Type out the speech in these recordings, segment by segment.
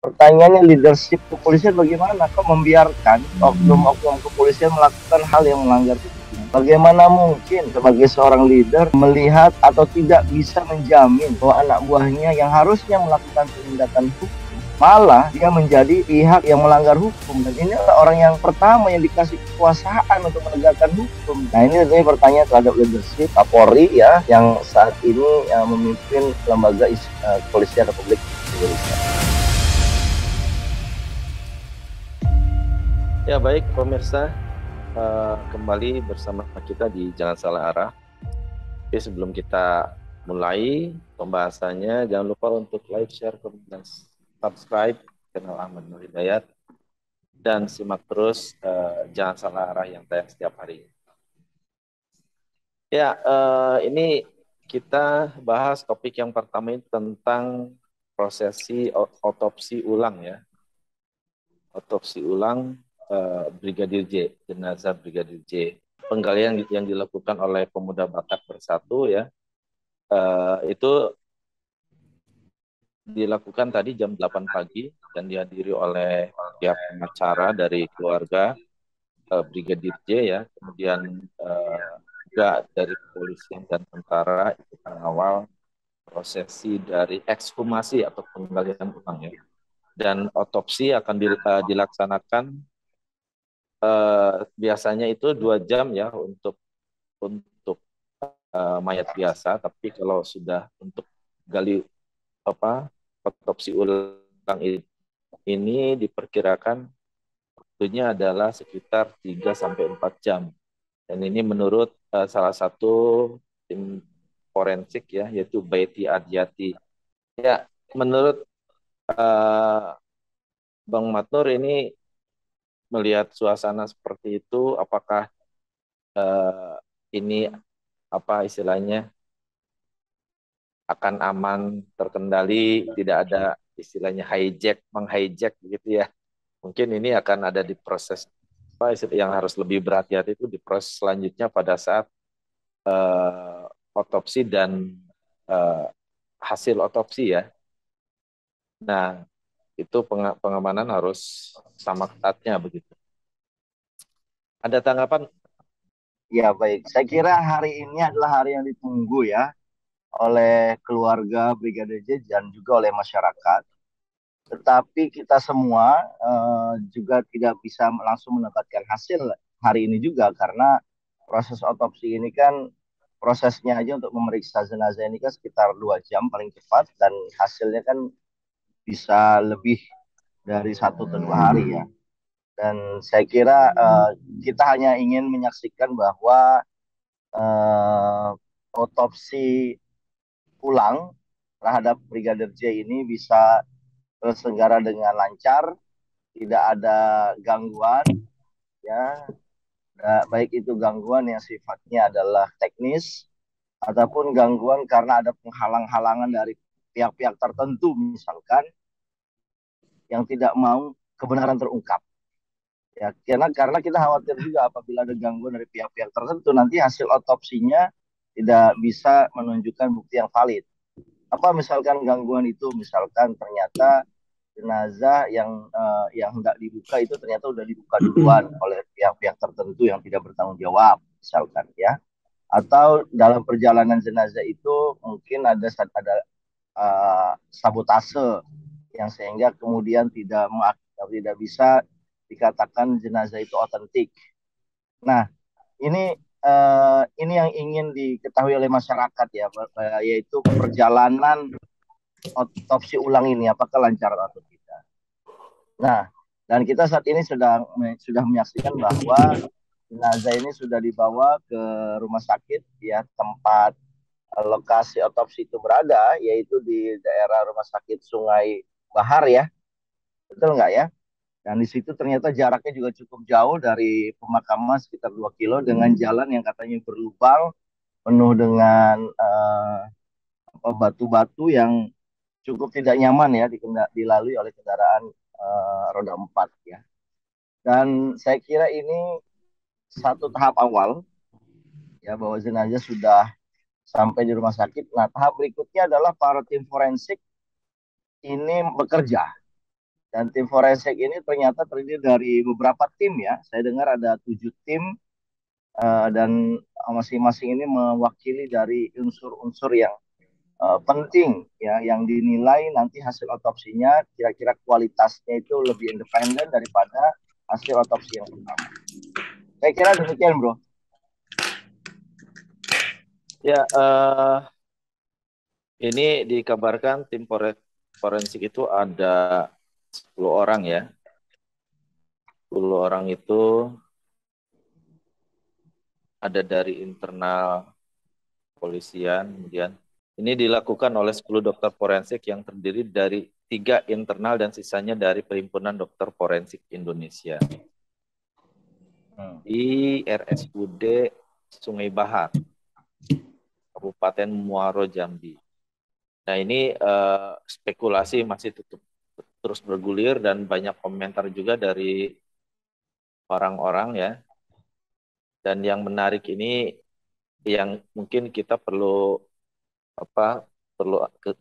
Pertanyaannya leadership kepolisian bagaimana? Kok membiarkan oknum-oknum kepolisian melakukan hal yang melanggar hukum? Bagaimana mungkin sebagai seorang leader melihat atau tidak bisa menjamin bahwa anak buahnya yang harusnya melakukan penindakan hukum malah dia menjadi pihak yang melanggar hukum, dan ini adalah orang yang pertama yang dikasih kekuasaan untuk menegakkan hukum. Nah, ini tentunya pertanyaan terhadap leadership Kapolri ya, yang saat ini memimpin lembaga kepolisian Republik Indonesia. Ya baik pemirsa, kembali bersama kita di Jangan Salah Arah. Tapi sebelum kita mulai pembahasannya, jangan lupa untuk like, share, komen, dan subscribe channel Ahmad Nur Hidayat, dan simak terus Jangan Salah Arah yang tayang setiap hari. Ya, ini kita bahas topik yang pertama ini tentang prosesi otopsi ulang ya. Otopsi ulang Brigadir J, jenazah Brigadir J. Penggalian yang dilakukan oleh Pemuda Batak Bersatu ya, itu dilakukan tadi jam 8 pagi dan dihadiri oleh pihak pengacara dari keluarga Brigadir J ya, kemudian juga dari kepolisian dan tentara ikut mengawal prosesi dari ekshumasi atau penggalian ulang ya. Dan otopsi akan dilaksanakan biasanya itu 2 jam ya untuk mayat biasa, tapi kalau sudah untuk gali otopsi ulang ini diperkirakan waktunya adalah sekitar 3 sampai 4 jam. Dan ini menurut salah satu tim forensik ya, yaitu Baiti Adyati. Ya, menurut uh, Bang Matnur ini melihat suasana seperti itu, apakah uh, ini apa istilahnya akan aman, terkendali, tidak ada istilahnya menghijack begitu ya. Mungkin ini akan ada di proses apa yang harus lebih berhati-hati itu di proses selanjutnya pada saat otopsi dan uh, hasil otopsi ya. Nah, itu pengamanan harus sama ketatnya begitu. Ada tanggapan? Ya, baik. Saya kira hari ini adalah hari yang ditunggu ya oleh keluarga Brigadir J dan juga oleh masyarakat. Tetapi kita semua juga tidak bisa langsung mendapatkan hasil hari ini juga, karena proses otopsi ini kan prosesnya aja untuk memeriksa jenazah ini kan sekitar 2 jam paling cepat, dan hasilnya kan bisa lebih dari 1 atau 2 hari ya. Dan saya kira kita hanya ingin menyaksikan bahwa uh, otopsi ulang terhadap Brigadir J ini bisa terselenggara dengan lancar, tidak ada gangguan ya, baik itu gangguan yang sifatnya adalah teknis ataupun gangguan karena ada penghalang-halangan dari pihak-pihak tertentu misalkan yang tidak mau kebenaran terungkap ya, karena kita khawatir juga apabila ada gangguan dari pihak-pihak tertentu nanti hasil otopsinya tidak bisa menunjukkan bukti yang valid. Apa misalkan gangguan itu, misalkan ternyata jenazah yang hendak dibuka itu ternyata sudah dibuka duluan oleh pihak-pihak tertentu yang tidak bertanggung jawab misalkan ya, atau dalam perjalanan jenazah itu mungkin ada sabotase yang sehingga kemudian tidak bisa dikatakan jenazah itu otentik. Nah, ini yang ingin diketahui oleh masyarakat ya, yaitu perjalanan otopsi ulang ini apakah lancar atau tidak. Nah, dan kita saat ini sudah menyaksikan bahwa jenazah ini sudah dibawa ke rumah sakit ya, tempat lokasi otopsi itu berada, yaitu di daerah Rumah Sakit Sungai Bahar ya, betul nggak ya? Dan di situ ternyata jaraknya juga cukup jauh dari pemakaman, sekitar 2 kilo, dengan jalan yang katanya berlubang, penuh dengan batu-batu yang cukup tidak nyaman ya dilalui oleh kendaraan roda 4 ya. Dan saya kira ini satu tahap awal ya, bahwa jenazah sudah sampai di rumah sakit. Nah, tahap berikutnya adalah para tim forensik ini bekerja Dan tim forensik ini ternyata terdiri dari beberapa tim ya. Saya dengar ada 7 tim dan masing-masing ini mewakili dari unsur-unsur yang penting ya, yang dinilai nanti hasil otopsinya kira-kira kualitasnya itu lebih independen daripada hasil otopsi yang pertama. Saya kira demikian, bro. Ya, ini dikabarkan tim forensik itu ada 10 orang ya. 10 orang itu ada dari internal polisian, kemudian ini dilakukan oleh 10 dokter forensik yang terdiri dari 3 internal dan sisanya dari Perhimpunan Dokter Forensik Indonesia. Di RSUD Sungai Bahar, Kabupaten Muaro Jambi. Nah ini spekulasi masih terus bergulir dan banyak komentar juga dari orang-orang ya. Dan yang menarik ini yang mungkin kita perlu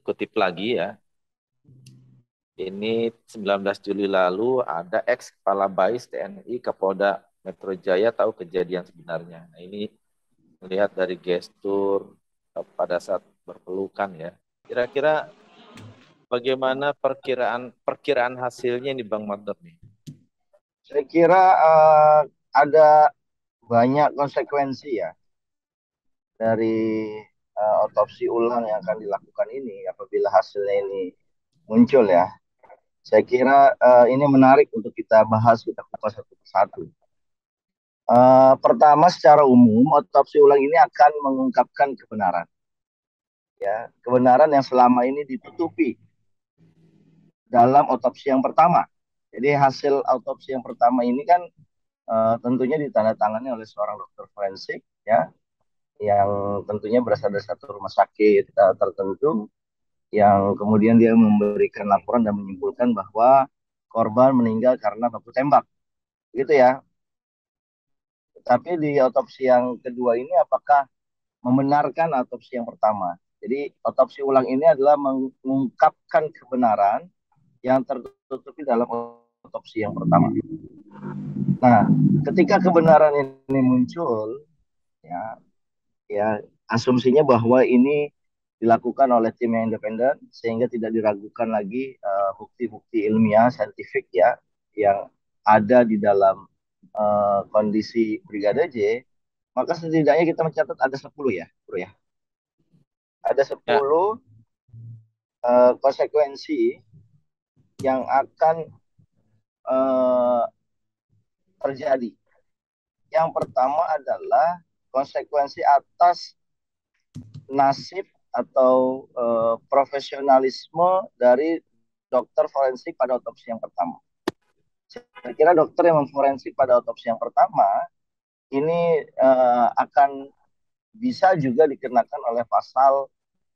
kutip lagi ya. Ini 19 Juli lalu ada ex Kepala BAIS TNI Kapolda Metro Jaya tahu kejadian sebenarnya. Nah ini melihat dari gestur pada saat berpelukan ya. Kira-kira bagaimana perkiraan hasilnya ini Bang Mater nih? Saya kira ada banyak konsekuensi ya dari otopsi ulang yang akan dilakukan ini apabila hasilnya ini muncul ya. Saya kira ini menarik untuk kita bahas, kita kupas satu persatu. Pertama, secara umum otopsi ulang ini akan mengungkapkan kebenaran, ya, kebenaran yang selama ini ditutupi dalam otopsi yang pertama. Jadi hasil otopsi yang pertama ini kan tentunya ditandatangani oleh seorang dokter forensik, ya, yang tentunya berasal dari satu rumah sakit tertentu, yang kemudian dia memberikan laporan dan menyimpulkan bahwa korban meninggal karena baku tembak, gitu ya. Tapi di otopsi yang kedua ini apakah membenarkan otopsi yang pertama? Jadi otopsi ulang ini adalah mengungkapkan kebenaran yang tertutupi dalam otopsi yang pertama. Nah, ketika kebenaran ini muncul, ya, ya asumsinya bahwa ini dilakukan oleh tim yang independen sehingga tidak diragukan lagi bukti-bukti ilmiah saintifik ya yang ada di dalam kondisi Brigade J, maka setidaknya kita mencatat ada 10 ya, bro ya. Ada Ya. 10 konsekuensi yang akan terjadi. Yang pertama adalah konsekuensi atas nasib atau profesionalisme dari dokter forensik pada otopsi yang pertama. Saya kira dokter yang memforensik pada otopsi yang pertama ini akan bisa juga dikenakan oleh pasal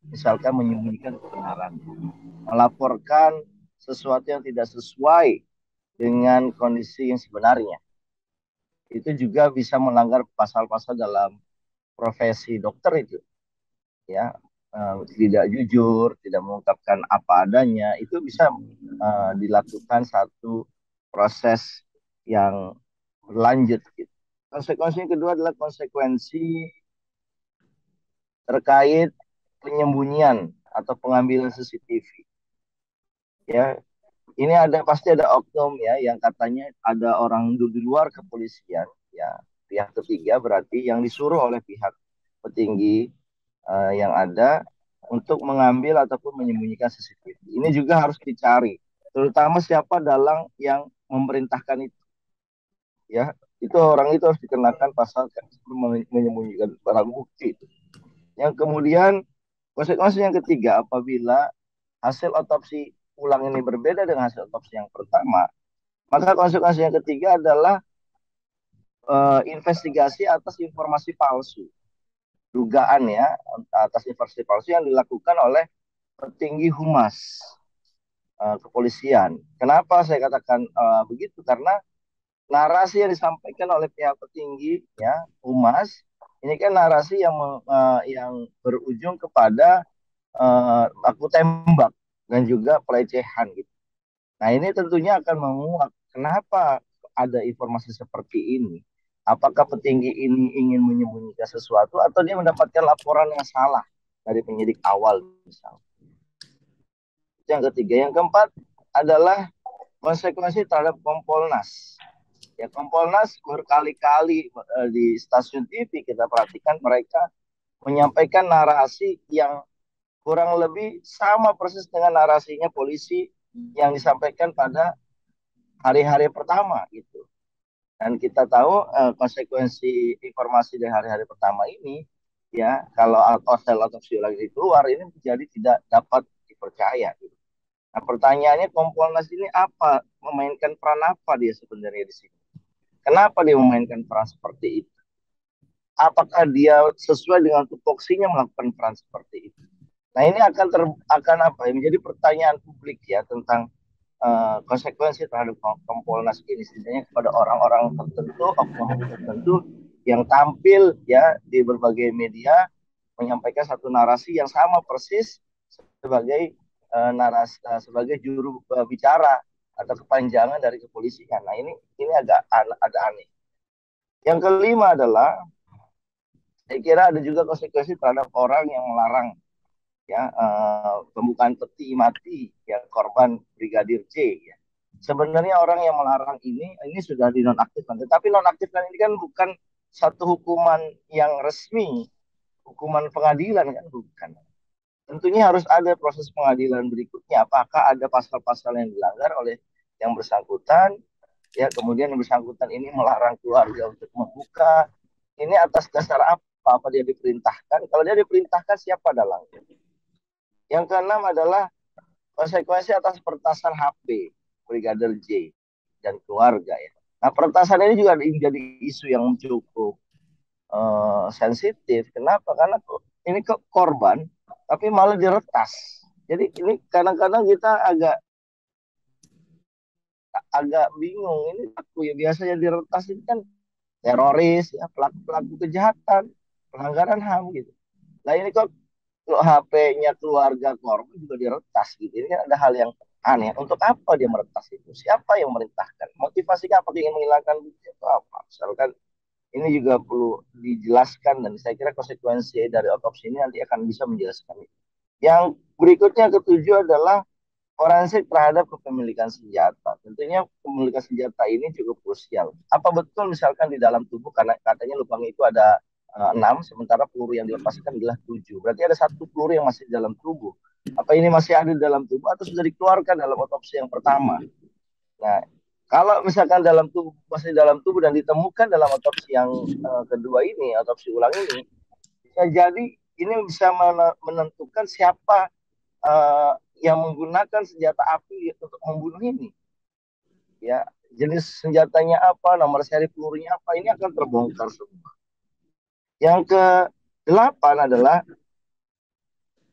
misalkan menyembunyikan kebenaran, melaporkan sesuatu yang tidak sesuai dengan kondisi yang sebenarnya. Itu juga bisa melanggar pasal-pasal dalam profesi dokter itu, ya, tidak jujur, tidak mengungkapkan apa adanya, itu bisa dilakukan satu proses yang berlanjut. Gitu. Konsekuensi yang kedua adalah konsekuensi terkait penyembunyian atau pengambilan CCTV. Ya, ini pasti ada oknum ya yang katanya ada orang di luar kepolisian, ya, pihak ketiga berarti yang disuruh oleh pihak petinggi yang ada untuk mengambil ataupun menyembunyikan CCTV. Ini juga harus dicari, terutama siapa dalang yang memerintahkan itu, ya. Itu orang itu harus dikenakan pasal menyembunyikan barang bukti. Yang kemudian konsekuensi yang ketiga, apabila hasil otopsi ulang ini berbeda dengan hasil otopsi yang pertama, maka konsekuensi yang ketiga adalah investigasi atas informasi palsu, dugaan ya atas informasi palsu yang dilakukan oleh petinggi humas kepolisian. Kenapa saya katakan begitu? Karena narasi yang disampaikan oleh pihak petinggi ya humas ini kan narasi yang berujung kepada baku tembak dan juga pelecehan gitu. Nah, ini tentunya akan menguak kenapa ada informasi seperti ini. Apakah petinggi ini ingin menyembunyikan sesuatu atau dia mendapatkan laporan yang salah dari penyidik awal misalnya. Yang ketiga, yang keempat adalah konsekuensi terhadap Kompolnas. Ya, Kompolnas berkali-kali di stasiun TV kita perhatikan mereka menyampaikan narasi yang kurang lebih sama persis dengan narasinya polisi yang disampaikan pada hari-hari pertama gitu. Dan kita tahu konsekuensi informasi dari hari-hari pertama ini, ya kalau hasil otopsi ulang ini keluar, ini menjadi tidak dapat dipercaya. Gitu. Nah, pertanyaannya Kompolnas ini apa, memainkan peran apa dia sebenarnya di sini? Kenapa dia memainkan peran seperti itu? Apakah dia sesuai dengan tupoksinya melakukan peran seperti itu? Nah, ini akan apa? Menjadi pertanyaan publik ya tentang konsekuensi terhadap Kompolnas ini setidaknya kepada orang-orang tertentu, oknum tertentu yang tampil ya di berbagai media menyampaikan satu narasi yang sama persis sebagai sebagai juru bicara atau kepanjangan dari kepolisian. Nah, ini agak aneh. Yang kelima adalah saya kira ada juga konsekuensi terhadap orang yang melarang ya pembukaan peti mati ya korban Brigadir J ya. Sebenarnya orang yang melarang ini sudah dinonaktifkan, tetapi nonaktifkan ini kan bukan satu hukuman yang resmi, hukuman pengadilan kan bukan. Tentunya harus ada proses pengadilan berikutnya. Apakah ada pasal-pasal yang dilanggar oleh yang bersangkutan? Ya, kemudian yang bersangkutan ini melarang keluarga untuk membuka. Ini atas dasar apa? Apa dia diperintahkan? Kalau dia diperintahkan, siapa dalangnya? Yang keenam adalah konsekuensi atas peretasan HP Brigadir J dan keluarga ya. Nah, peretasan ini juga menjadi isu yang cukup sensitif. Kenapa? Karena ini ke korban, tapi malah diretas. Jadi ini kadang-kadang kita agak agak bingung. Ini aku ya biasanya diretas ini kan teroris, ya pelaku-pelaku kejahatan, pelanggaran HAM gitu. Nah ini kok HP-nya keluarga korban juga diretas gitu. Ini kan ada hal yang aneh. Untuk apa dia meretas itu? Siapa yang memerintahkan? Motivasinya apa? Ingin menghilangkan bukti atau apa? Misalkan ini juga perlu dijelaskan dan saya kira konsekuensi dari otopsi ini nanti akan bisa menjelaskan itu. Yang berikutnya ketujuh adalah forensik terhadap kepemilikan senjata. Tentunya kepemilikan senjata ini cukup krusial. Apa betul misalkan di dalam tubuh karena katanya lubang itu ada 6, sementara peluru yang dilepaskan adalah 7. Berarti ada satu peluru yang masih di dalam tubuh. Apa ini masih ada di dalam tubuh atau sudah dikeluarkan dalam otopsi yang pertama? Nah, kalau misalkan dalam tubuh masih dalam tubuh dan ditemukan dalam otopsi yang kedua ini, otopsi ulang ini, bisa jadi ini bisa menentukan siapa yang menggunakan senjata api untuk membunuh ini. Ya, jenis senjatanya apa, nomor seri pelurunya apa, ini akan terbongkar semua. Yang ke-8 adalah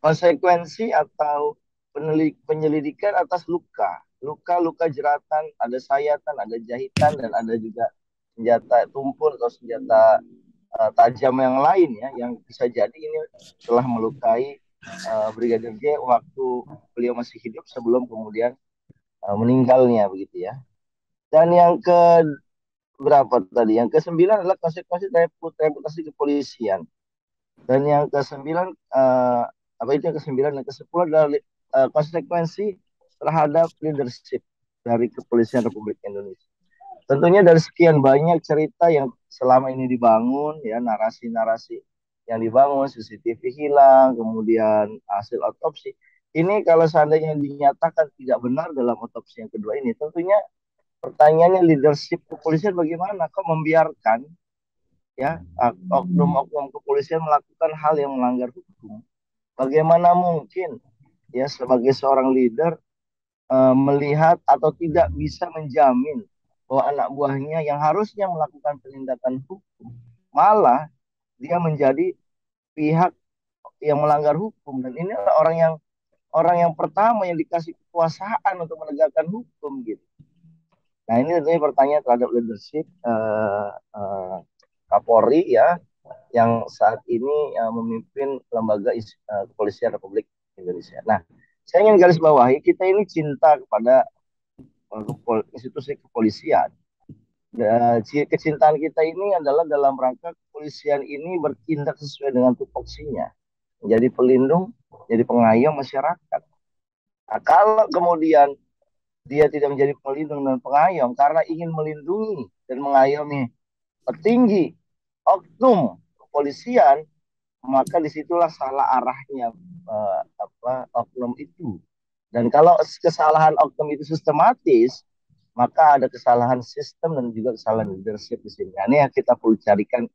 konsekuensi atau penyelidikan atas luka. Luka-luka jeratan, ada sayatan, ada jahitan, dan ada juga senjata tumpul atau senjata tajam yang lain ya, yang bisa jadi ini telah melukai Brigadir J waktu beliau masih hidup sebelum kemudian meninggalnya begitu ya. Dan yang ke berapa tadi? Yang ke-9 adalah konsekuensi reputasi kepolisian. Dan yang ke-9 apa itu yang ke-9 dan ke-10 adalah konsekuensi terhadap leadership dari Kepolisian Republik Indonesia. Tentunya dari sekian banyak cerita yang selama ini dibangun ya, narasi-narasi yang dibangun, CCTV hilang, kemudian hasil otopsi. Ini kalau seandainya dinyatakan tidak benar dalam otopsi yang kedua ini, tentunya pertanyaannya leadership kepolisian bagaimana? Kok membiarkan ya oknum-oknum kepolisian melakukan hal yang melanggar hukum? Bagaimana mungkin ya sebagai seorang leader melihat atau tidak bisa menjamin bahwa anak buahnya yang harusnya melakukan penindakan hukum malah dia menjadi pihak yang melanggar hukum dan ini adalah orang yang pertama yang dikasih kekuasaan untuk menegakkan hukum gitu. Nah ini tentunya pertanyaan terhadap leadership Kapolri ya yang saat ini memimpin lembaga kepolisian Republik Indonesia. Nah, saya ingin garis bawahi kita ini cinta kepada institusi kepolisian. Kecintaan kita ini adalah dalam rangka kepolisian ini bertindak sesuai dengan tupoksinya, menjadi pelindung, jadi pengayom masyarakat. Nah, kalau kemudian dia tidak menjadi pelindung dan pengayom karena ingin melindungi dan mengayomi petinggi oknum kepolisian, maka disitulah salah arahnya oknum itu. Dan kalau kesalahan oknum itu sistematis, maka ada kesalahan sistem dan juga kesalahan leadership di sini. Nah, ini yang kita perlu carikan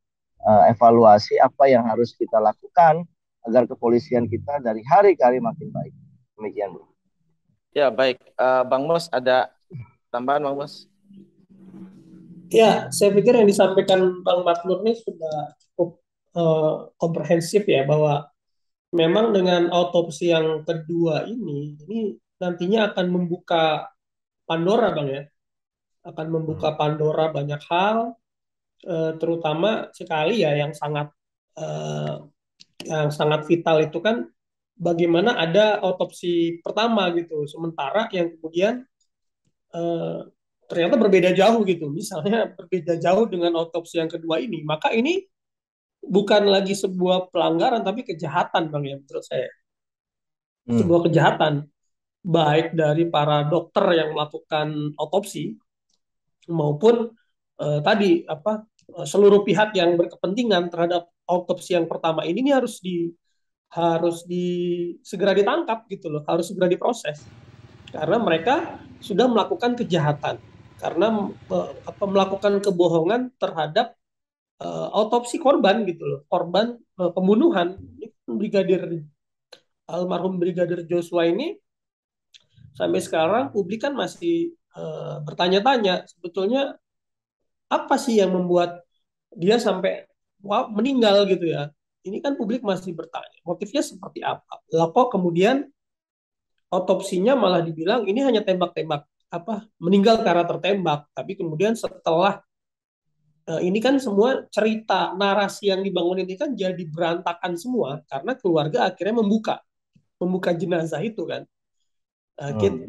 evaluasi apa yang harus kita lakukan agar kepolisian kita dari hari ke hari makin baik. Demikian, Bu. Ya, baik. Bang Mus, ada tambahan, Bang Mus? Ya, saya pikir yang disampaikan Bang Makmur ini sudah cukup komprehensif ya, bahwa memang dengan autopsi yang kedua ini nantinya akan membuka Pandora, Bang ya. Akan membuka Pandora banyak hal, terutama sekali ya eh, yang sangat vital itu kan bagaimana ada autopsi pertama gitu, sementara yang kemudian eh, ternyata berbeda jauh gitu. Misalnya berbeda jauh dengan autopsi yang kedua ini, maka ini bukan lagi sebuah pelanggaran tapi kejahatan, Bang ya, menurut saya. Sebuah kejahatan baik dari para dokter yang melakukan autopsi maupun tadi seluruh pihak yang berkepentingan terhadap autopsi yang pertama ini harus segera ditangkap gitu loh, harus segera diproses karena mereka sudah melakukan kejahatan, karena melakukan kebohongan terhadap autopsi korban gitu loh, korban pembunuhan. Almarhum Brigadir Joshua ini sampai sekarang publik kan masih bertanya-tanya sebetulnya apa sih yang membuat dia sampai meninggal gitu ya. Ini kan publik masih bertanya motifnya seperti apa. Lah kok kemudian otopsinya malah dibilang ini hanya tembak-tembak, meninggal karena tertembak. Tapi kemudian setelah ini kan semua cerita narasi yang dibangun ini kan jadi berantakan semua karena keluarga akhirnya membuka jenazah itu kan.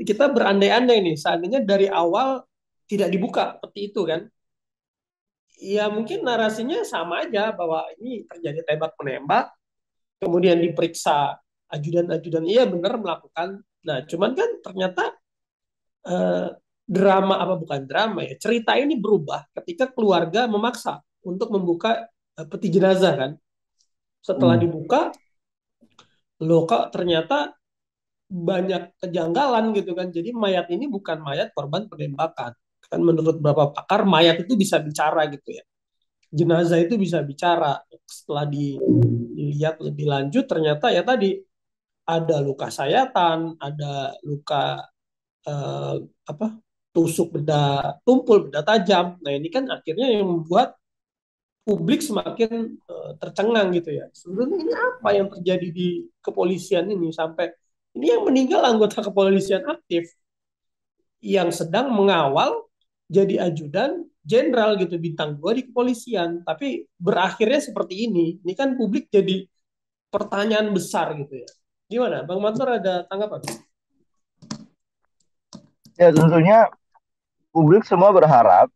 Kita berandai-andai nih, seandainya dari awal tidak dibuka seperti itu kan, ya mungkin narasinya sama aja bahwa ini terjadi tembak menembak, kemudian diperiksa ajudan-ajudan, iya benar melakukan. Nah, cuman kan ternyata eh, drama apa bukan drama ya, cerita ini berubah ketika keluarga memaksa untuk membuka peti jenazah kan. Setelah dibuka, loh kok ternyata banyak kejanggalan gitu kan. Jadi mayat ini bukan mayat korban penembakan. Kan menurut beberapa pakar mayat itu bisa bicara gitu ya. Jenazah itu bisa bicara. Setelah dilihat lebih lanjut ternyata ya tadi ada luka sayatan, ada luka eh, apa tusuk benda tumpul, benda tajam. Nah ini kan akhirnya yang membuat publik semakin tercengang gitu ya. Sebenarnya ini apa yang terjadi di kepolisian ini sampai ini yang meninggal anggota kepolisian aktif yang sedang mengawal jadi ajudan jenderal gitu bintang 2 di kepolisian, tapi berakhirnya seperti ini. Ini kan publik jadi pertanyaan besar gitu ya. Gimana, Bang Mansur ada tanggapan? Ya tentunya publik semua berharap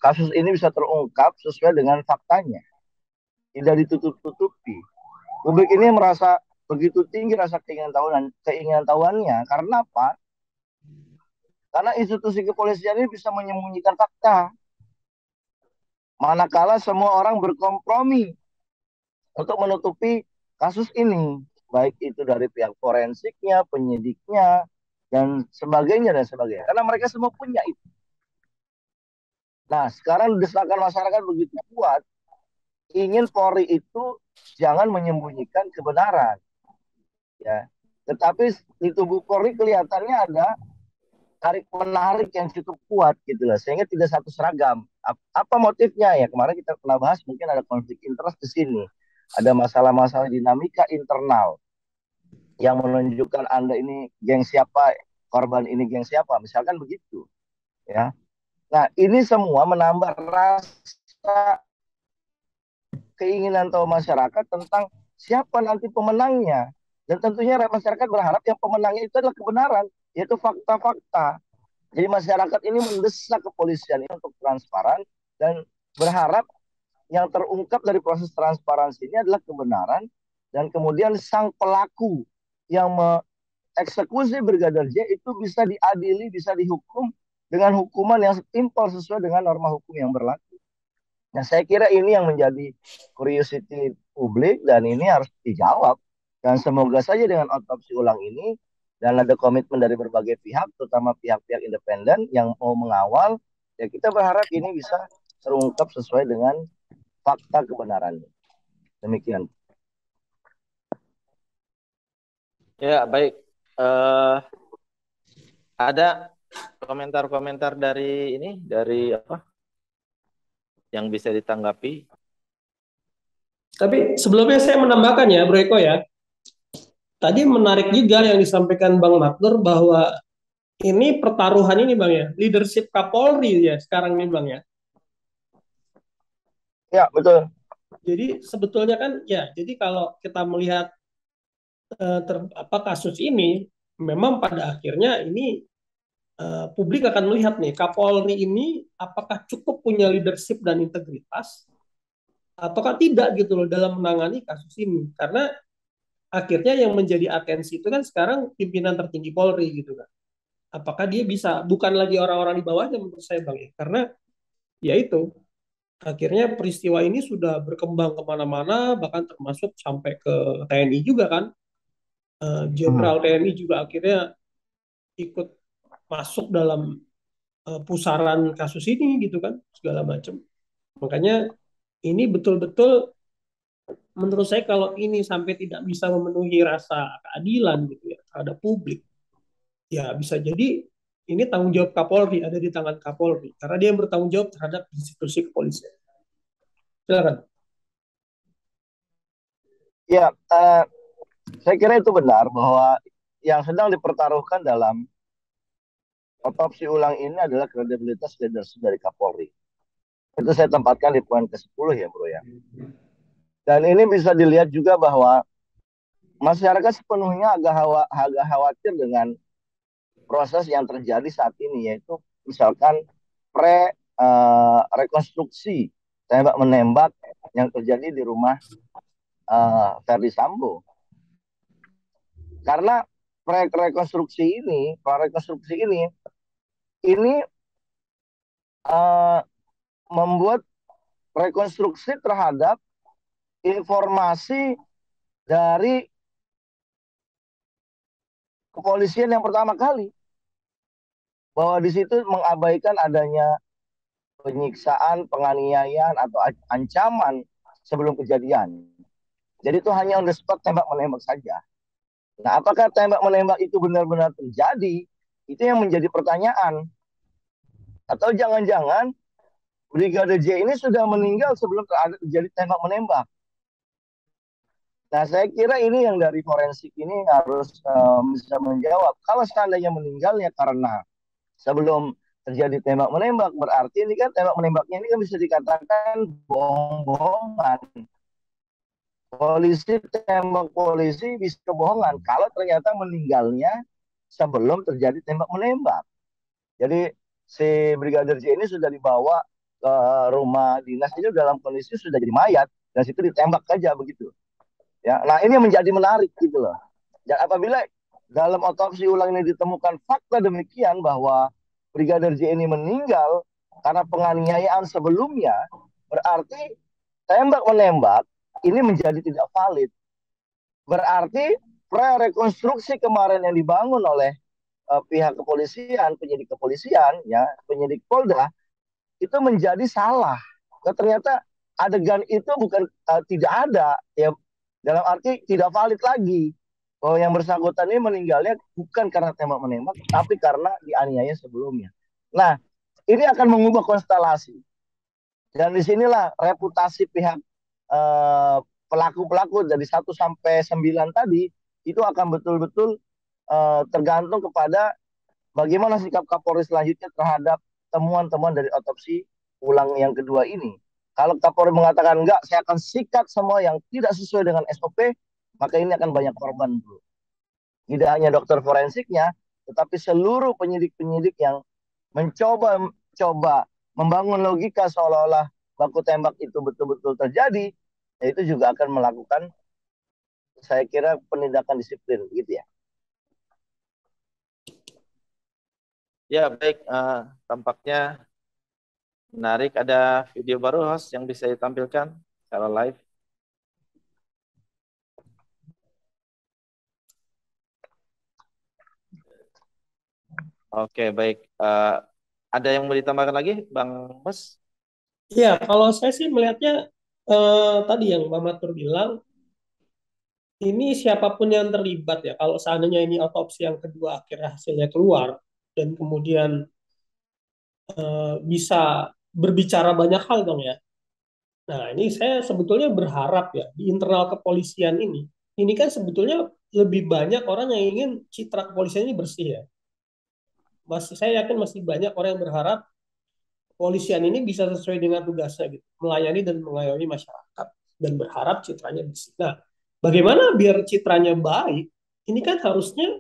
kasus ini bisa terungkap sesuai dengan faktanya, tidak ditutup-tutupi. Publik ini merasa begitu tinggi rasa keinginan tahuannya karena apa? Karena institusi kepolisian ini bisa menyembunyikan fakta. Manakala semua orang berkompromi untuk menutupi kasus ini, baik itu dari pihak forensiknya, penyidiknya, dan sebagainya dan sebagainya. Karena mereka semua punya itu. Nah, sekarang desakan masyarakat begitu kuat, ingin Polri itu jangan menyembunyikan kebenaran, ya. Tetapi di tubuh Polri kelihatannya ada tarik menarik yang cukup kuat gitu loh, sehingga tidak satu seragam. Apa motifnya ya? Kemarin kita pernah bahas mungkin ada konflik interest di sini, ada masalah-masalah dinamika internal yang menunjukkan Anda ini geng siapa, korban ini geng siapa, misalkan begitu, ya. Nah, ini semua menambah rasa keinginan tahu masyarakat tentang siapa nanti pemenangnya. Dan tentunya masyarakat berharap yang pemenangnya itu adalah kebenaran, yaitu fakta-fakta. Jadi masyarakat ini mendesak kepolisian ini untuk transparan dan berharap yang terungkap dari proses transparansi ini adalah kebenaran, dan kemudian sang pelaku yang mengeksekusi Brigadir J itu bisa diadili, bisa dihukum dengan hukuman yang setimpal sesuai dengan norma hukum yang berlaku. Nah, saya kira ini yang menjadi curiosity publik dan ini harus dijawab. Dan semoga saja dengan otopsi ulang ini dan ada komitmen dari berbagai pihak, terutama pihak-pihak independen yang mau mengawal, ya kita berharap ini bisa terungkap sesuai dengan fakta kebenarannya. Demikian. Ya, baik. Ada komentar-komentar dari ini, dari apa yang bisa ditanggapi? Tapi sebelumnya saya menambahkan ya, Bro Eko ya. Tadi menarik juga yang disampaikan Bang Makdur bahwa ini pertaruhan ini Bang ya, leadership Kapolri ya sekarang ini Bang ya. Ya, betul. Jadi sebetulnya kan ya, jadi kalau kita melihat kasus ini, memang pada akhirnya ini publik akan melihat nih Kapolri ini apakah cukup punya leadership dan integritas ataukah tidak gitu loh dalam menangani kasus ini. Karena akhirnya yang menjadi atensi itu kan sekarang pimpinan tertinggi Polri gitu kan. Apakah dia bisa, bukan lagi orang-orang di bawahnya menurut saya Bang ya. Karena ya itu, akhirnya peristiwa ini sudah berkembang kemana-mana, bahkan termasuk sampai ke TNI juga kan. Jenderal TNI juga akhirnya ikut masuk dalam pusaran kasus ini gitu kan, segala macam. Makanya ini betul-betul menurut saya kalau ini sampai tidak bisa memenuhi rasa keadilan gitu ya terhadap publik, ya bisa jadi ini tanggung jawab Kapolri, ada di tangan Kapolri karena dia yang bertanggung jawab terhadap institusi kepolisian. Silakan. Ya, saya kira itu benar bahwa yang sedang dipertaruhkan dalam otopsi ulang ini adalah kredibilitas leadership dari Kapolri. Itu saya tempatkan di poin ke-10 ya, Bro ya. Dan ini bisa dilihat juga bahwa masyarakat sepenuhnya agak khawatir dengan proses yang terjadi saat ini, yaitu misalkan rekonstruksi tembak menembak yang terjadi di rumah Verdi Sambo. Karena rekonstruksi ini membuat rekonstruksi terhadap informasi dari kepolisian yang pertama kali, bahwa di situ mengabaikan adanya penyiksaan, penganiayaan atau ancaman sebelum kejadian. Jadi itu hanya on the spot tembak menembak saja. Nah, apakah tembak menembak itu benar-benar terjadi? Itu yang menjadi pertanyaan. Atau jangan-jangan Brigadir J ini sudah meninggal sebelum terjadi tembak menembak. Nah, saya kira ini yang dari forensik ini harus bisa menjawab. Kalau seandainya meninggalnya karena sebelum terjadi tembak menembak, berarti ini kan tembak menembaknya ini kan bisa dikatakan bohong-bohongan. Tembak polisi bisa kebohongan kalau ternyata meninggalnya sebelum terjadi tembak menembak. Jadi si Brigadir J ini sudah dibawa ke rumah dinas ini dalam kondisi sudah jadi mayat dan situ ditembak saja begitu. Ya, nah ini menjadi menarik gitu loh. Dan apabila dalam otopsi ulang ini ditemukan fakta demikian bahwa Brigadir J ini meninggal karena penganiayaan sebelumnya, berarti tembak menembak ini menjadi tidak valid. Berarti rekonstruksi kemarin yang dibangun oleh pihak kepolisian, penyidik kepolisian, ya penyidik Polda itu menjadi salah. Nah, ternyata adegan itu bukan tidak ada, ya dalam arti tidak valid lagi. Bahwa yang bersangkutan ini meninggalnya bukan karena tembak menembak, tapi karena dianiaya sebelumnya. Nah, ini akan mengubah konstelasi. Dan disinilah reputasi pihak pelaku-pelaku dari 1 sampai 9 tadi itu akan betul-betul tergantung kepada bagaimana sikap Kapolri selanjutnya terhadap temuan-temuan dari otopsi ulang yang kedua ini. Kalau Kapolri mengatakan enggak, saya akan sikat semua yang tidak sesuai dengan SOP, maka ini akan banyak korban, bro. Tidak hanya dokter forensiknya, tetapi seluruh penyidik-penyidik yang mencoba membangun logika seolah-olah baku tembak itu betul-betul terjadi, itu juga akan melakukan, saya kira, penindakan disiplin, gitu ya. Ya, baik. Tampaknya menarik. Ada video baru, host, yang bisa ditampilkan secara live. Oke, baik. Ada yang mau ditambahkan lagi, Bang Mas? Iya, kalau saya sih melihatnya tadi yang Mbak Matur bilang, ini siapapun yang terlibat ya, kalau seandainya ini otopsi yang kedua akhirnya hasilnya keluar, dan kemudian bisa berbicara banyak hal dong ya. Nah, ini saya sebetulnya berharap ya, di internal kepolisian ini kan sebetulnya lebih banyak orang yang ingin citra kepolisian ini bersih ya. Saya yakin masih banyak orang yang berharap kepolisian ini bisa sesuai dengan tugasnya gitu, melayani dan mengayomi masyarakat dan berharap citranya bersih. Nah, bagaimana biar citranya baik? Ini kan harusnya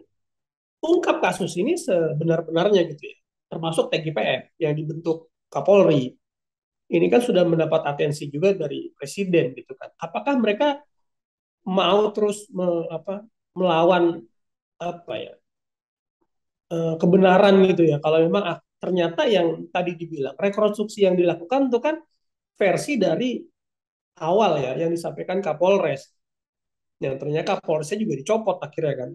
ungkap kasus ini sebenar-benarnya gitu ya, termasuk TGPF yang dibentuk Kapolri. Ini kan sudah mendapat atensi juga dari presiden gitu kan. Apakah mereka mau terus melawan apa ya kebenaran gitu ya? Kalau memang ternyata yang tadi dibilang rekonstruksi yang dilakukan itu kan versi dari awal ya yang disampaikan Kapolres. Yang ternyata Kapolresnya juga dicopot akhirnya kan.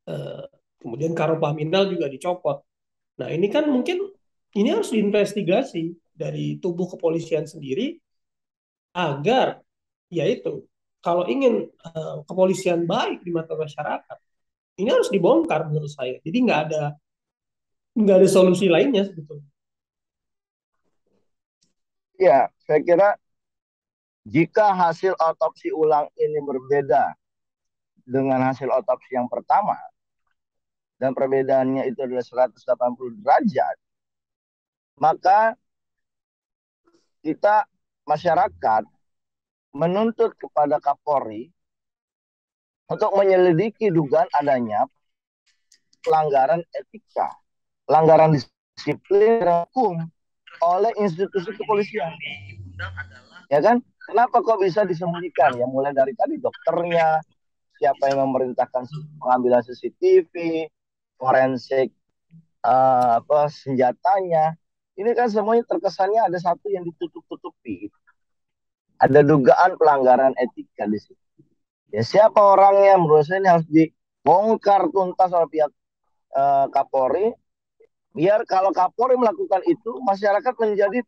Eh, Kemudian Karopaminal juga dicopot. Nah ini kan mungkin ini harus diinvestigasi dari tubuh kepolisian sendiri agar yaitu kalau ingin kepolisian baik di mata masyarakat ini harus dibongkar menurut saya. Jadi nggak ada solusi lainnya sebetulnya. Ya, saya kira jika hasil otopsi ulang ini berbeda dengan hasil otopsi yang pertama, dan perbedaannya itu adalah 180 derajat, maka kita masyarakat menuntut kepada Kapolri untuk menyelidiki dugaan adanya pelanggaran etika, pelanggaran disiplin hukum oleh institusi kepolisian. Ya kan? Kenapa kok bisa disembunyikan? Ya mulai dari tadi dokternya, siapa yang memerintahkan pengambilan CCTV, forensik, senjatanya. Ini kan semuanya terkesannya ada satu yang ditutup-tutupi. Ada dugaan pelanggaran etika di situ. Ya siapa orangnya? Menurut saya ini harus dibongkar tuntas oleh pihak Kapolri. Biar kalau Kapolri melakukan itu, masyarakat menjadi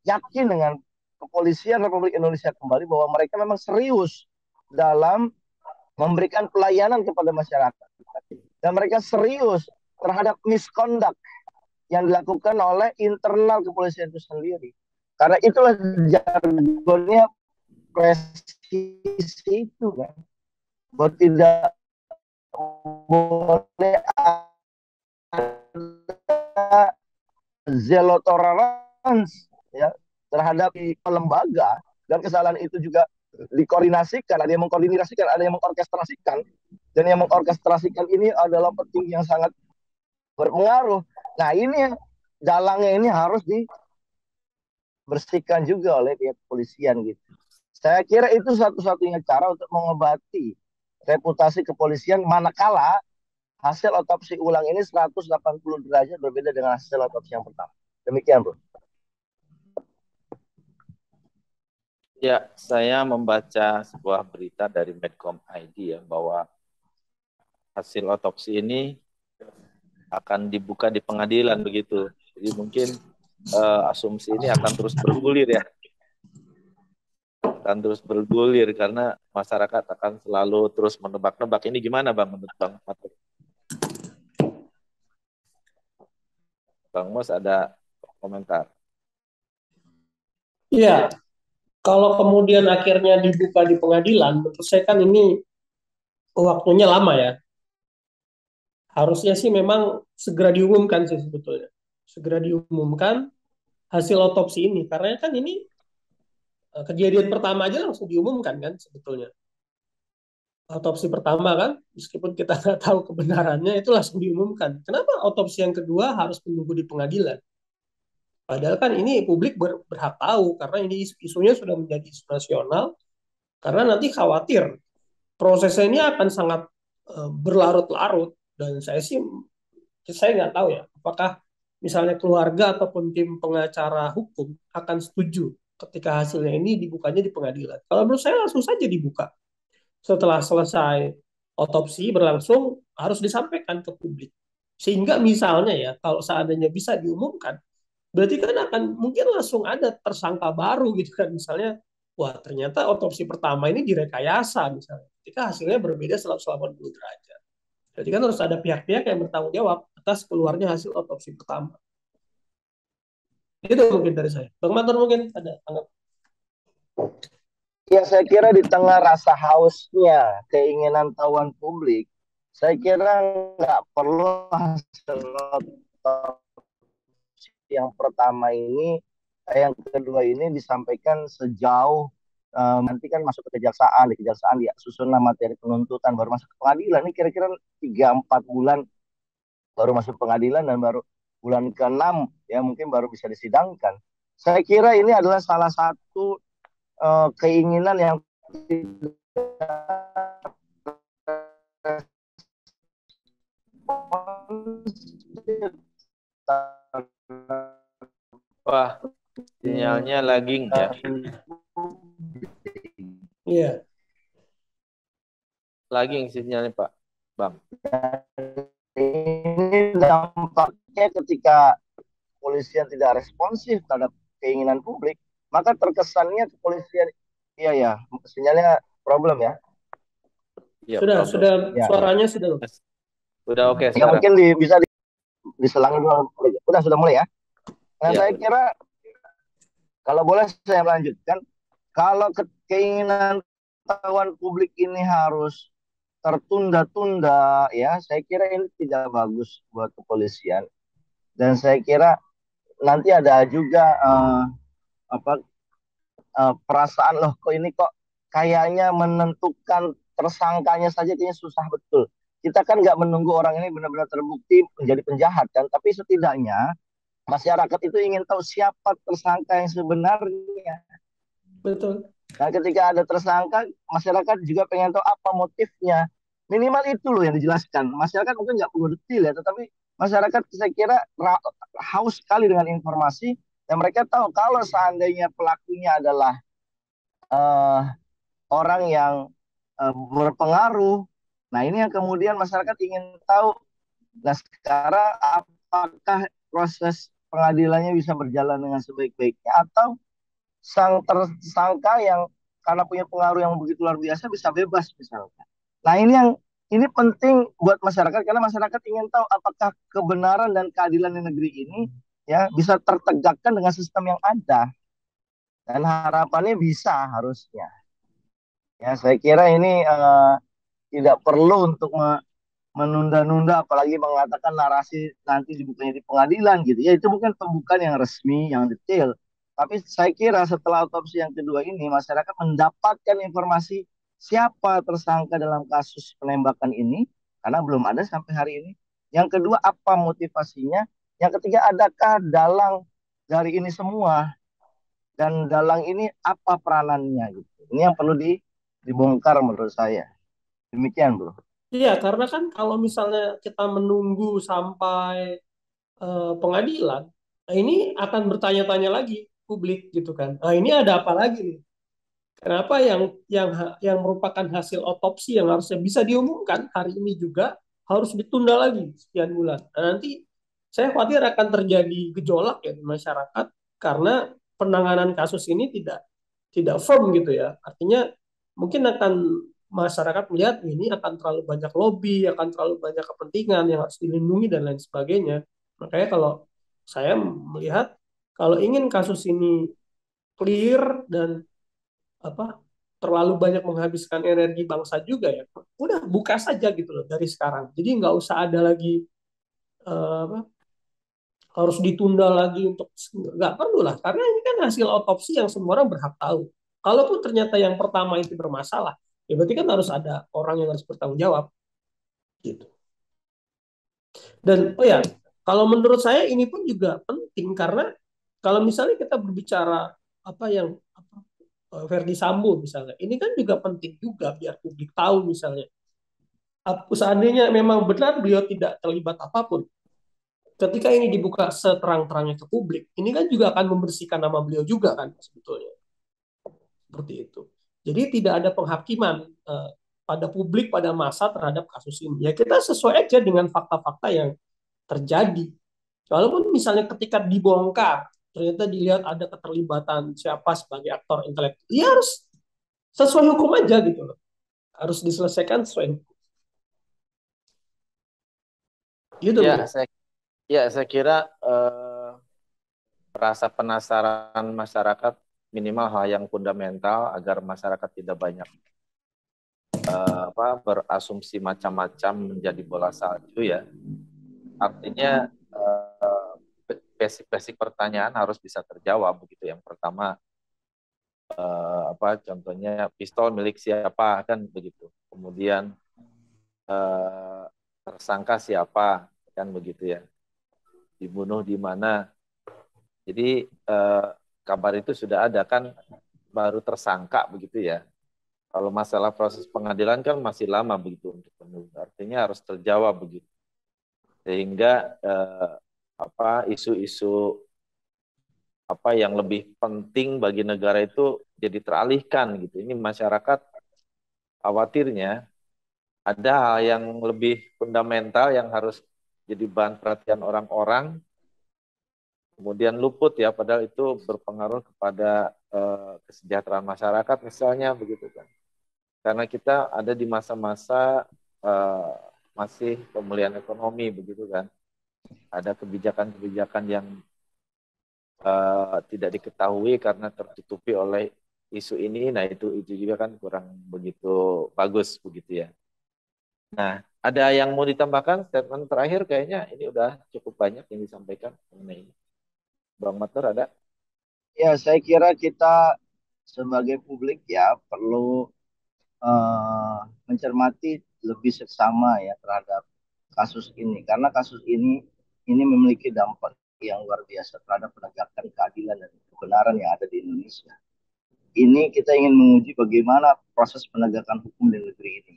yakin dengan kepolisian Republik Indonesia kembali bahwa mereka memang serius dalam memberikan pelayanan kepada masyarakat. Dan mereka serius terhadap misconduct yang dilakukan oleh internal kepolisian itu sendiri. Karena itulah jargonnya presisi itu kan. Bahwa tidak boleh ada zero tolerance ya, terhadap lembaga, dan kesalahan itu juga dikoordinasikan, ada yang mengkoordinasikan, ada yang mengorkestrasikan, dan yang mengorkestrasikan ini adalah petinggi yang sangat berpengaruh. Nah ini dalangnya ini harus dibersihkan juga oleh pihak kepolisian gitu. Saya kira itu satu-satunya cara untuk mengobati reputasi kepolisian manakala hasil otopsi ulang ini 180 derajat berbeda dengan hasil otopsi yang pertama. Demikian, Bro. Ya, saya membaca sebuah berita dari Medcom ID ya, bahwa hasil otopsi ini akan dibuka di pengadilan begitu. Jadi mungkin asumsi ini akan terus bergulir ya. Akan terus bergulir karena masyarakat akan selalu terus menebak-nebak. Ini gimana Bang menurut Bang Matur? Bang Mos ada komentar? Iya, kalau kemudian akhirnya dibuka di pengadilan, menurut saya kan ini waktunya lama ya. Harusnya sih memang segera diumumkan sih sebetulnya. Segera diumumkan hasil otopsi ini. Karena kan ini kejadian pertama aja langsung diumumkan kan sebetulnya. otopsi pertama kan, meskipun kita nggak tahu kebenarannya, itu langsung diumumkan. Kenapa otopsi yang kedua harus menunggu di pengadilan? Padahal kan ini publik berhak tahu, karena ini isunya sudah menjadi isu nasional, karena nanti khawatir prosesnya ini akan sangat berlarut-larut. Dan saya nggak tahu ya, apakah misalnya keluarga ataupun tim pengacara hukum akan setuju ketika hasilnya ini dibukanya di pengadilan. Kalau menurut saya langsung saja dibuka. Setelah selesai otopsi berlangsung, harus disampaikan ke publik. Sehingga misalnya ya, kalau seandainya bisa diumumkan, berarti kan akan mungkin langsung ada tersangka baru gitu kan. Misalnya, wah ternyata otopsi pertama ini direkayasa misalnya. Ketika hasilnya berbeda 180 derajat. Jadi kan harus ada pihak-pihak yang bertanggung jawab atas keluarnya hasil otopsi pertama. Itu mungkin dari saya. Bang Matur mungkin ada tanggapan. Ya, saya kira di tengah rasa hausnya keinginan tahuan publik, saya kira nggak perlu hasil yang pertama ini, yang kedua ini disampaikan sejauh nanti kan masuk ke kejaksaan, di kejaksaan ya susunlah materi penuntutan, baru masuk ke pengadilan. Ini kira-kira 3-4 bulan baru masuk pengadilan, dan baru bulan ke-6 ya mungkin baru bisa disidangkan. Saya kira ini adalah salah satu keinginan yang Wah, sinyalnya lagging ya. Iya. Lagging sinyalnya Pak. Bang. Ini dampaknya ketika kepolisian tidak responsif terhadap keinginan publik, maka terkesannya kepolisian, iya ya, sinyalnya problem ya. Ya, Sudah ya, suaranya sudah. Sudah oke ya sekarang. mungkin bisa diselang dulu. Sudah mulai ya. Nah, Ya, saya kira kalau boleh saya lanjutkan, kalau keinginan tahuan publik ini harus tertunda-tunda, ya saya kira ini tidak bagus buat kepolisian. Dan saya kira nanti ada juga perasaan, loh kok ini kok kayaknya menentukan tersangkanya saja kayaknya susah betul. Kita kan nggak menunggu orang ini benar-benar terbukti menjadi penjahat kan, tapi setidaknya masyarakat itu ingin tahu siapa tersangka yang sebenarnya. Betul. Dan ketika ada tersangka, masyarakat juga pengen tahu apa motifnya. Minimal itu loh yang dijelaskan. Masyarakat mungkin nggak perlu detail ya, tetapi masyarakat saya kira haus sekali dengan informasi, dan mereka tahu kalau seandainya pelakunya adalah orang yang berpengaruh. Nah ini yang kemudian masyarakat ingin tahu. Nah sekarang apakah proses pengadilannya bisa berjalan dengan sebaik-baiknya, atau sang tersangka yang karena punya pengaruh yang begitu luar biasa bisa bebas misalkan. Nah ini penting buat masyarakat, karena masyarakat ingin tahu apakah kebenaran dan keadilan di negeri ini ya bisa tertegakkan dengan sistem yang ada, dan harapannya bisa harusnya. Ya saya kira ini tidak perlu untuk menunda-nunda, apalagi mengatakan narasi nanti dibukanya di pengadilan gitu ya, itu bukan pembukaan yang resmi yang detail. Tapi saya kira setelah otopsi yang kedua ini, masyarakat mendapatkan informasi siapa tersangka dalam kasus penembakan ini, karena belum ada sampai hari ini. Yang kedua, apa motivasinya. Yang ketiga, adakah dalang dari ini semua, dan dalang ini apa peranannya gitu. Ini yang perlu dibongkar menurut saya. Demikian bro. Iya, karena kan kalau misalnya kita menunggu sampai pengadilan, nah ini akan bertanya-tanya lagi publik gitu kan. Nah ini ada apa lagi nih? Kenapa yang merupakan hasil otopsi yang harusnya bisa diumumkan hari ini juga harus ditunda lagi sekian bulan. Nah, nanti saya khawatir akan terjadi gejolak ya di masyarakat karena penanganan kasus ini tidak firm gitu ya. Artinya mungkin akan masyarakat melihat ini akan terlalu banyak lobby, akan terlalu banyak kepentingan yang harus dilindungi dan lain sebagainya. Makanya kalau saya melihat kalau ingin kasus ini clear dan apa terlalu banyak menghabiskan energi bangsa juga ya, udah buka saja gitu loh dari sekarang. Jadi nggak usah ada lagi apa, harus ditunda lagi untuk nggak perlu lah karena ini kan hasil otopsi yang semua orang berhak tahu. Kalaupun ternyata yang pertama itu bermasalah, ya berarti kan harus ada orang yang harus bertanggung jawab gitu. Dan oh ya, kalau menurut saya ini pun juga penting karena kalau misalnya kita berbicara apa yang apa, Verdi Sambo misalnya, ini kan juga penting juga biar publik tahu misalnya. Seandainya memang benar beliau tidak terlibat apapun, ketika ini dibuka seterang-terangnya ke publik, ini kan juga akan membersihkan nama beliau juga kan sebetulnya. Seperti itu. Jadi tidak ada penghakiman pada publik, pada massa terhadap kasus ini. Ya kita sesuai aja dengan fakta-fakta yang terjadi. Walaupun misalnya ketika dibongkar, ternyata dilihat ada keterlibatan siapa sebagai aktor intelektual, ya harus sesuai hukum aja gitu loh. Harus diselesaikan sesuai hukum. Gitu Ya, bro. saya kira rasa penasaran masyarakat minimal hal yang fundamental agar masyarakat tidak banyak berasumsi macam-macam menjadi bola salju ya. Artinya basic-basic pertanyaan harus bisa terjawab begitu. Yang pertama contohnya pistol milik siapa kan begitu. Kemudian tersangka siapa kan begitu ya. Dibunuh di mana. Jadi kabar itu sudah ada kan baru tersangka begitu ya. Kalau masalah proses pengadilan kan masih lama begitu untuk penuntut. Artinya harus terjawab begitu. Sehingga isu-isu apa yang lebih penting bagi negara itu jadi teralihkan gitu. Ini masyarakat khawatirnya ada hal yang lebih fundamental yang harus jadi bahan perhatian orang-orang, kemudian luput ya, padahal itu berpengaruh kepada kesejahteraan masyarakat misalnya begitu kan. Karena kita ada di masa-masa masih pemulihan ekonomi begitu kan. Ada kebijakan-kebijakan yang tidak diketahui karena tertutupi oleh isu ini, nah itu juga kan kurang begitu bagus begitu ya. Nah, ada yang mau ditambahkan statement terakhir kayaknya ini udah cukup banyak yang disampaikan mengenai ini. Bang Matur ada? Ya, saya kira kita sebagai publik ya perlu mencermati lebih seksama ya terhadap kasus ini karena kasus ini memiliki dampak yang luar biasa terhadap penegakan keadilan dan kebenaran yang ada di Indonesia. Ini kita ingin menguji bagaimana proses penegakan hukum di negeri ini.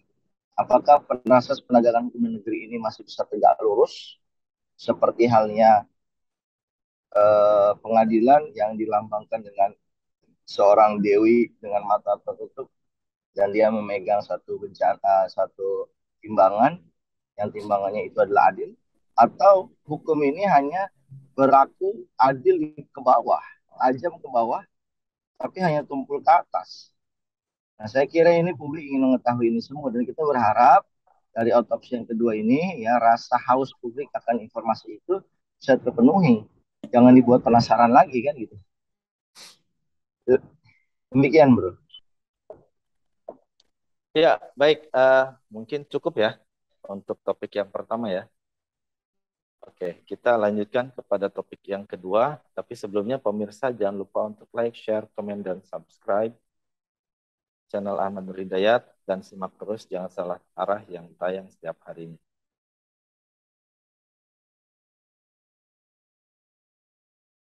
Apakah proses penegakan hukum di negeri ini masih bisa tegak lurus seperti halnya pengadilan yang dilambangkan dengan seorang dewi dengan mata tertutup dan dia memegang satu timbangan yang timbangannya itu adalah adil, atau hukum ini hanya berlaku adil ke bawah, tajam ke bawah, tapi hanya tumpul ke atas. Nah, saya kira ini publik ingin mengetahui ini semua dan kita berharap dari otopsi yang kedua ini ya rasa haus publik akan informasi itu bisa terpenuhi. Jangan dibuat penasaran lagi kan gitu. Demikian, Bro. Ya, baik. Mungkin cukup ya untuk topik yang pertama ya. Oke, kita lanjutkan kepada topik yang kedua. Tapi sebelumnya pemirsa jangan lupa untuk like, share, komen, dan subscribe channel Ahmad Nur Hidayat dan simak terus jangan salah arah yang tayang setiap harinya.